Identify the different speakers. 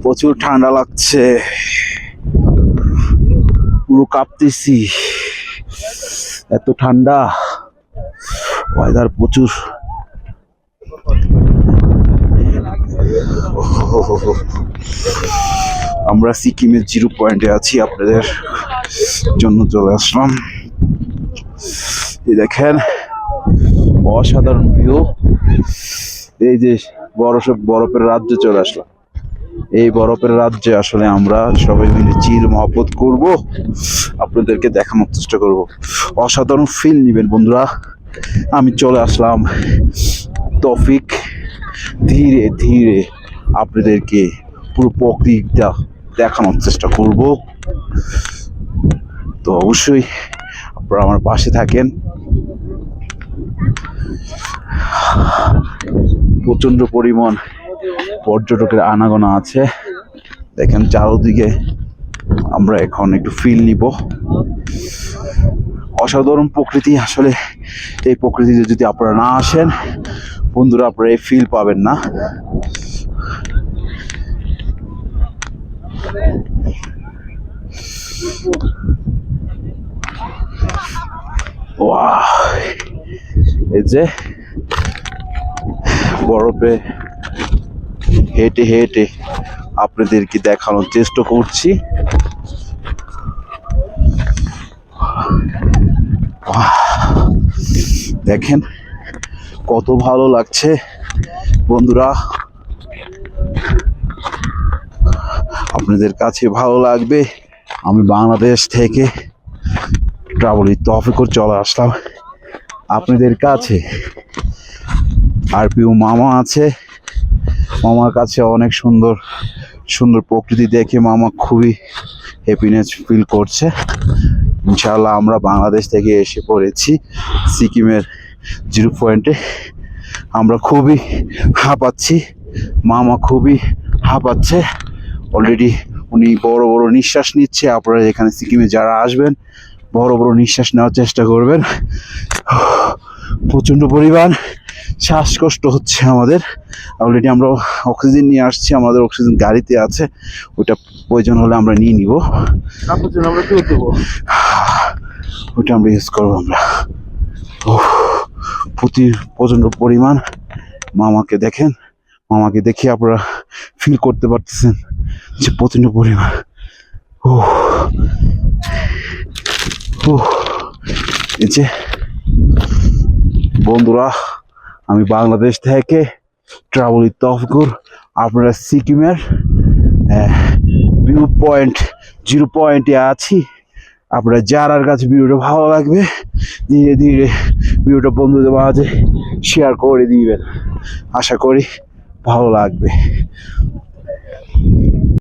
Speaker 1: প্রচুর ঠান্ডা লাগছে, পুরো কাঁপতেছি, এত ঠান্ডা ওয়েদার প্রচুর। আমরা সিকিমের 0 পয়েন্টে আছি, আপনাদের জন্য চলে আসলাম। এই দেখেন অসাধারণ ভিউ। এই যে বরফের রাজ্যে চলে আসলাম। এই বরফের রাজ্যে আসলে আমরা সবাই মিলে চিল মহব্বত করব, আপনাদেরকে দেখানোর চেষ্টা করব। অসাধারণ ফিল নেবেন বন্ধুরা। আমি চলে আসলাম তৌফিক, ধীরে ধীরে আপনাদেরকে পুরো প্রকৃতিটা দেখানোর চেষ্টা করব। তো অবশ্যই আপনারা আমার পাশে থাকেন। প্রচন্ড পরিমাণ পর্যটকের আনাগোনা আছে, দেখেন চারদিকে। আমরা এখন একটু ফিল নিব। অসাধারণ প্রকৃতি, আসলে এই প্রকৃতিতে যদি আপনারা না আসেন বন্ধুরা, আপনারা এই ফিল পাবেন না। এই যে বরফে হেঁটে হেঁটে আপনাদেরকে দেখানোর চেষ্টা করছি। দেখেন কত ভালো লাগছে বন্ধুরা, আপনাদের কাছে ভালো লাগবে। আমি বাংলাদেশ থেকে ট্রাভেল উইথ তৌফিক চলে আসলাম আপনাদের কাছে। আর প্রিয় মামা আছে, মামার কাছে অনেক সুন্দর সুন্দর প্রকৃতি দেখে মামা খুবই হ্যাপিনেস ফিল করছে। ইনশাআল্লাহ আমরা বাংলাদেশ থেকে এসে পড়েছি সিকিমের 0 পয়েন্টে। আমরা খুবই হাঁপাচ্ছি, মামা খুবই হাঁপাচ্ছে অলরেডি। উনি বড় বড় নিঃশ্বাস নিচ্ছে। আপনারা এখানে সিকিমে যারা আসবেন বড় বড় নিঃশ্বাস নেওয়ার চেষ্টা করবেন। প্রচণ্ড পরিমাণ শ্বাসকষ্ট হচ্ছে আমাদের। অলরেডি আমরা অক্সিজেন নিয়ে আসছি, আমাদের অক্সিজেন গাড়িতে আছে, ওটা প্রয়োজন হলে আমরা নিয়ে নিব। ওটা আমরা ইউজ করবো। আমরা প্রচণ্ড পরিমাণ মামাকে দেখেন, মামাকে দেখে আপনারা ফিল করতে পারতেছেন যে প্রচণ্ড পরিমাণ। এই যে বন্ধুরা, আমি বাংলাদেশ থেকে ট্রাভেল উইথ তৌফিক, আপনারা সিকিমের ভিউ পয়েন্ট 0 পয়েন্টে আছি। আপনারা যারার কাছে ভিডিওটা ভালো লাগবে ধীরে ধীরে ভিডিওটা বন্ধুদের মাঝে শেয়ার করে দিবেন, আশা করি ভালো লাগবে।